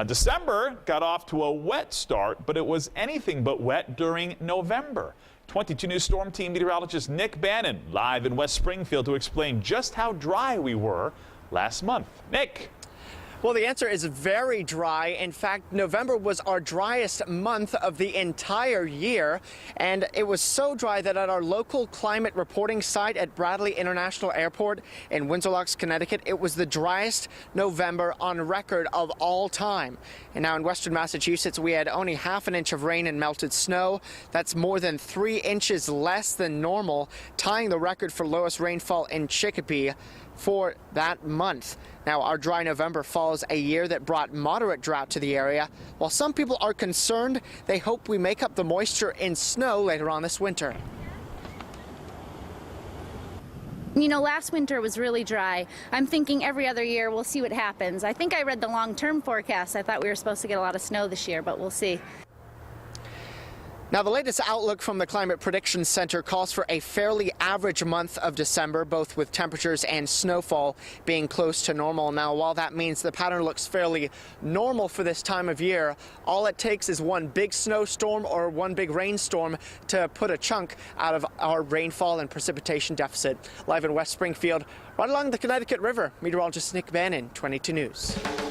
December got off to a wet start, but it was anything but wet during November. 22 News Storm Team meteorologist Nick Bannon live in West Springfield to explain just how dry we were last month. Nick. Well, the answer is very dry. In fact, November was our driest month of the entire year, and it was so dry that at our local climate reporting site at Bradley International Airport in Windsor Locks, Connecticut, it was the driest November on record of all time. And now in western Massachusetts, we had only half an inch of rain and melted snow. That's more than 3 inches less than normal, tying the record for lowest rainfall in Chicopee for that month. Now, our dry November follows a year that brought moderate drought to the area. While some people are concerned, they hope we make up the moisture in snow later on this winter. You know, last winter was really dry. I'm thinking every other year we'll see what happens. I think I read the long-term forecast. I thought we were supposed to get a lot of snow this year, but we'll see. Now, the latest outlook from the Climate Prediction Center calls for a fairly average month of December, both with temperatures and snowfall being close to normal. Now, while that means the pattern looks fairly normal for this time of year, all it takes is one big snowstorm or one big rainstorm to put a chunk out of our rainfall and precipitation deficit. Live in West Springfield, right along the Connecticut River, meteorologist Nick Bannon, 22 News.